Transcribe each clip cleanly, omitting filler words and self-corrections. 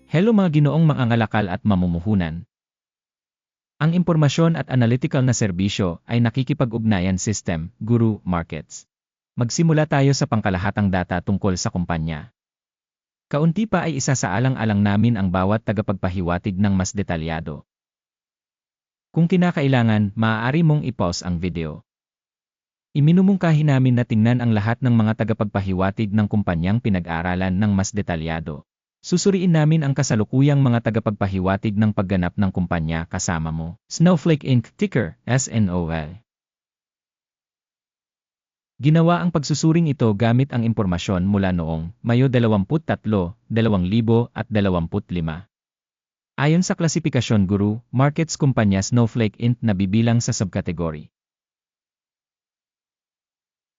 Hello mga ginoong mangangalakal at mamumuhunan. Ang impormasyon at analytical na serbisyo ay nakikipag-ugnayan system, Guru Markets. Magsimula tayo sa pangkalahatang data tungkol sa kumpanya. Kaunti pa ay isasaalang-alang namin ang bawat tagapagpahiwatig ng mas detalyado. Kung kinakailangan, maaari mong i-pause ang video. Iminumungkahi namin na tingnan ang lahat ng mga tagapagpahiwatig ng kumpanyang pinag-aralan ng mas detalyado. Susuriin namin ang kasalukuyang mga tagapagpahiwatig ng pagganap ng kumpanya kasama mo. Snowflake Inc. Ticker, SNOL. Ginawa ang pagsusuring ito gamit ang impormasyon mula noong Mayo 23, 2025. Ayon sa klasifikasyon Guru Markets kumpanya Snowflake Inc. na bibilang sa subkategory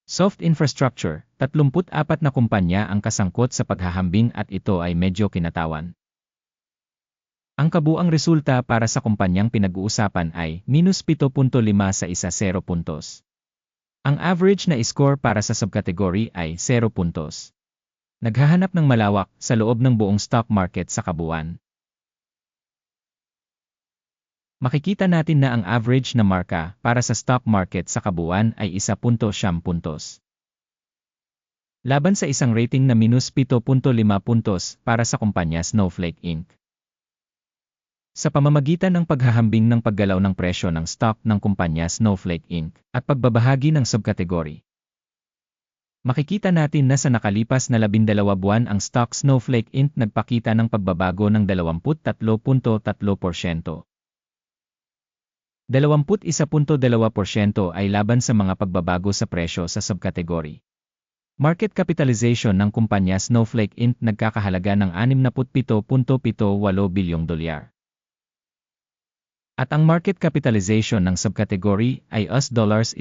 Soft Infrastructure, 34 na kumpanya ang kasangkot sa paghahambing at ito ay medyo kinatawan. Ang kabuang resulta para sa kumpanyang pinag-uusapan ay -7.5 sa 10 puntos. Ang average na score para sa subkategory ay 0 puntos. Naghahanap ng malawak sa loob ng buong stock market sa kabuuan. Makikita natin na ang average na marka para sa stock market sa kabuuan ay 1.7 puntos. Laban sa isang rating na -7.5 puntos para sa kumpanya Snowflake Inc. Sa pamamagitan ng paghahambing ng paggalaw ng presyo ng stock ng kumpanya Snowflake Inc. at pagbabahagi ng subkategory, makikita natin na sa nakalipas na 12 buwan ang stock Snowflake Inc. nagpakita ng pagbabago ng 23.3%. 21.2% ay laban sa mga pagbabago sa presyo sa subkategory. Market capitalization ng kumpanya Snowflake Inc. nagkakahalaga ng $67.78 bilyong. At ang market capitalization ng subkategory ay $1,073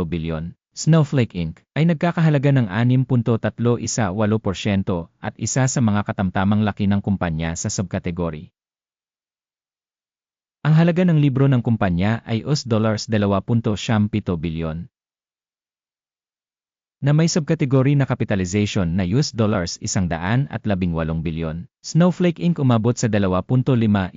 bilyon. Snowflake Inc. ay nagkakahalaga ng 6.318% at isa sa mga katamtamang laki ng kumpanya sa subkategory. Ang halaga ng libro ng kumpanya ay $2.7 bilyon. Na may subkategory na capitalization na $118 bilyon. Snowflake Inc. umabot sa 2.511%.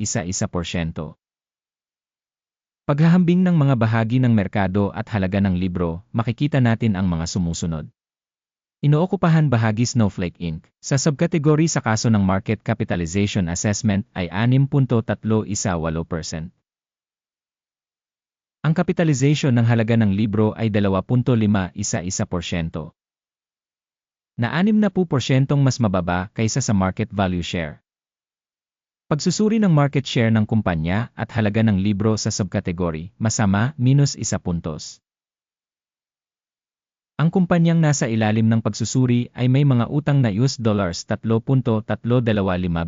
Paghahambing ng mga bahagi ng merkado at halaga ng libro, makikita natin ang mga sumusunod. Inookupahan bahagi Snowflake Inc. sa subkategory sa kaso ng market capitalization assessment ay 6.318%. Ang capitalization ng halaga ng libro ay 2.511%. Na 60% mas mababa kaysa sa market value share. Pagsusuri ng market share ng kumpanya at halaga ng libro sa subkategory, masama, -1 puntos. Ang kumpanyang nasa ilalim ng pagsusuri ay may mga utang na $3.325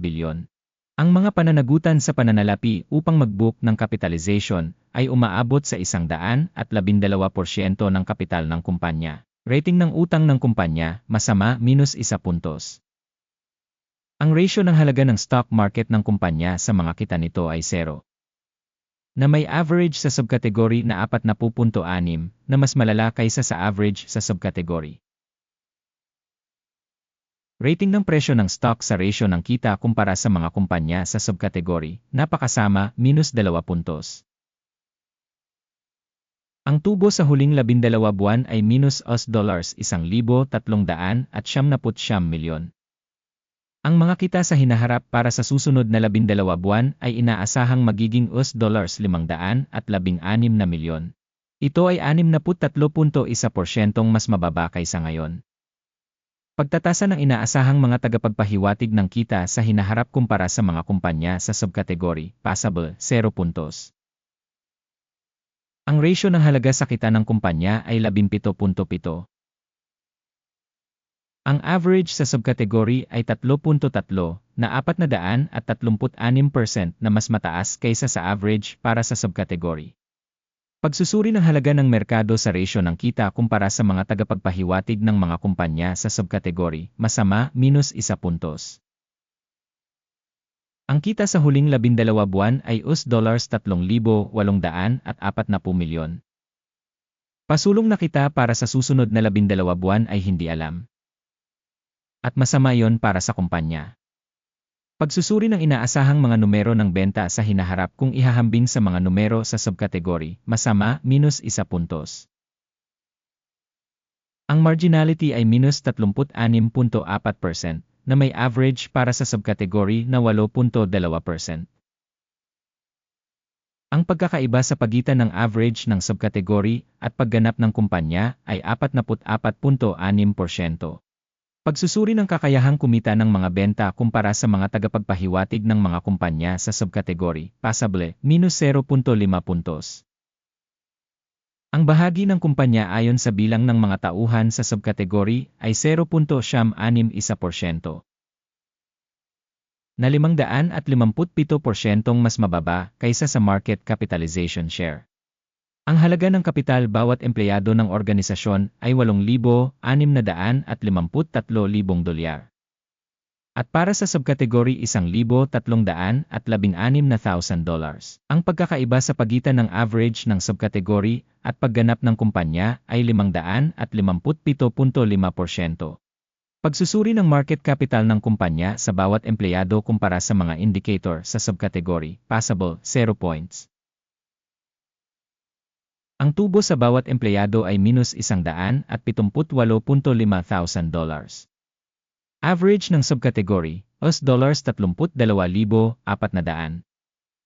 bilyon. Ang mga pananagutan sa pananalapi upang mag-book ng capitalization ay umaabot sa 112% ng kapital ng kumpanya. Rating ng utang ng kumpanya, masama, -1 puntos. Ang ratio ng halaga ng stock market ng kumpanya sa mga kita nito ay 0. Na may average sa subkategory na 40.6 na mas malala kaysa sa average sa subkategory. Rating ng presyo ng stock sa ratio ng kita kumpara sa mga kumpanya sa subkategory, napakasama, -2 puntos. Ang tubo sa huling 12 buwan ay $1,379 milyon. Ang mga kita sa hinaharap para sa susunod na 12 buwan ay inaasahang magiging $516 milyon. Ito ay 63.1% mas mababa kaysa ngayon. Pagtatasa ng inaasahang mga tagapagpahiwatig ng kita sa hinaharap kumpara sa mga kumpanya sa subkategory, passable, 0 puntos. Ang ratio ng halaga sa kita ng kumpanya ay 17.7. Ang average sa subkategory ay 3.3 na 436% na mas mataas kaysa sa average para sa subkategory. Pagsusuri ng halaga ng merkado sa ratio ng kita kumpara sa mga tagapagpahiwatig ng mga kumpanya sa subkategory, masama, -1 puntos. Ang kita sa huling 12 buwan ay $3,840 milyon. Pasulong na kita para sa susunod na 12 buwan ay hindi alam. At masama yon para sa kumpanya. Pagsusuri ng inaasahang mga numero ng benta sa hinaharap kung ihahambing sa mga numero sa subkategory, masama, -1 puntos. Ang marginality ay -36.4%, na may average para sa subkategory na 8.2%. Ang pagkakaiba sa pagitan ng average ng subkategory at pagganap ng kumpanya ay 44.6%. Pagsusuri ng kakayahang kumita ng mga benta kumpara sa mga tagapagpahiwatig ng mga kumpanya sa subkategory, pasable, -0.5 puntos. Ang bahagi ng kumpanya ayon sa bilang ng mga tauhan sa subkategory ay 0.61%. Na 557% mas mababa kaysa sa market capitalization share. Ang halaga ng kapital bawat empleyado ng organisasyon ay $8,653,000. At para sa subkategory $1,316,000. Ang pagkakaiba sa pagitan ng average ng subkategory at pagganap ng kumpanya ay 557.5%. Pagsusuri ng market capital ng kumpanya sa bawat empleyado kumpara sa mga indicator sa subkategory, passable, 0 points. Ang tubo sa bawat empleyado ay -$178,500. Average ng subkategory, $32,400.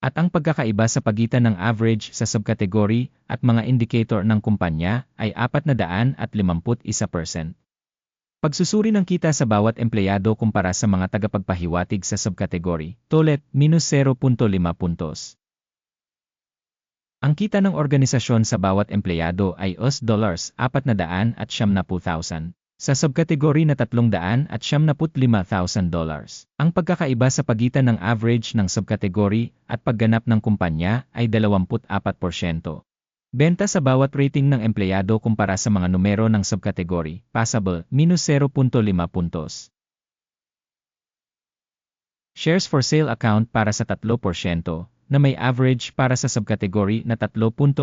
At ang pagkakaiba sa pagitan ng average sa subkategory at mga indicator ng kumpanya ay 451%. Pagsusuri ng kita sa bawat empleyado kumpara sa mga tagapagpahiwatig sa subkategory, tolet, -0.5 puntos. Ang kita ng organisasyon sa bawat empleyado ay $470,000 sa subkategory na $375,000. Ang pagkakaiba sa pagitan ng average ng subkategory at pagganap ng kumpanya ay 24%. Benta sa bawat rating ng empleyado kumpara sa mga numero ng subkategory, passable, -0.5 puntos. Shares for sale account para sa 3%, na may average para sa subkategory na 3.2%.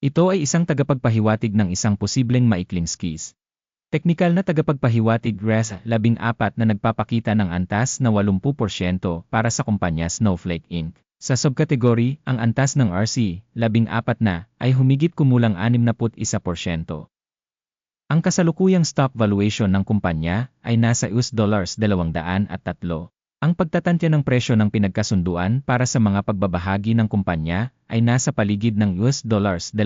Ito ay isang tagapagpahiwatig ng isang posibleng maikling skis. Teknikal na tagapagpahiwatig RES 14 na nagpapakita ng antas na 80% para sa kumpanya Snowflake Inc. Sa subkategory, ang antas ng RC 14 na ay humigit kumulang 61%. Ang kasalukuyang stock valuation ng kumpanya ay nasa $203. Ang pagtatantya ng presyo ng pinagkasunduan para sa mga pagbabahagi ng kumpanya ay nasa paligid ng $211.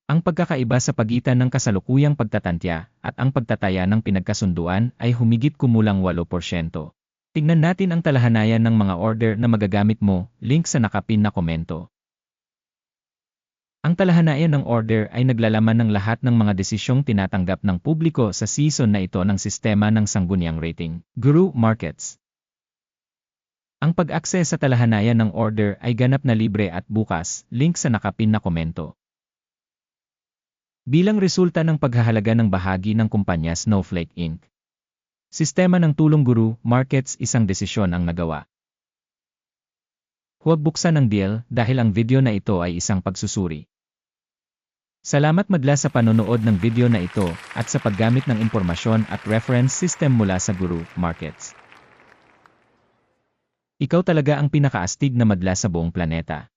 Ang pagkakaiba sa pagitan ng kasalukuyang pagtatantya at ang pagtataya ng pinagkasunduan ay humigit kumulang 8%. Tingnan natin ang talahanayan ng mga order na magagamit mo, link sa nakapin na komento. Ang talahanayan ng order ay naglalaman ng lahat ng mga desisyong tinatanggap ng publiko sa season na ito ng sistema ng sangguniang rating, Guru Markets. Ang pag-access sa talahanayan ng order ay ganap na libre at bukas, link sa nakapin na komento. Bilang resulta ng paghahalaga ng bahagi ng kumpanya Snowflake Inc. Sistema ng tulong Guru Markets isang desisyon ang nagawa. Huwag buksan ang deal dahil ang video na ito ay isang pagsusuri. Salamat madla sa panonood ng video na ito at sa paggamit ng impormasyon at reference system mula sa Guru Markets. Ikaw talaga ang pinakaastig na madla sa buong planeta.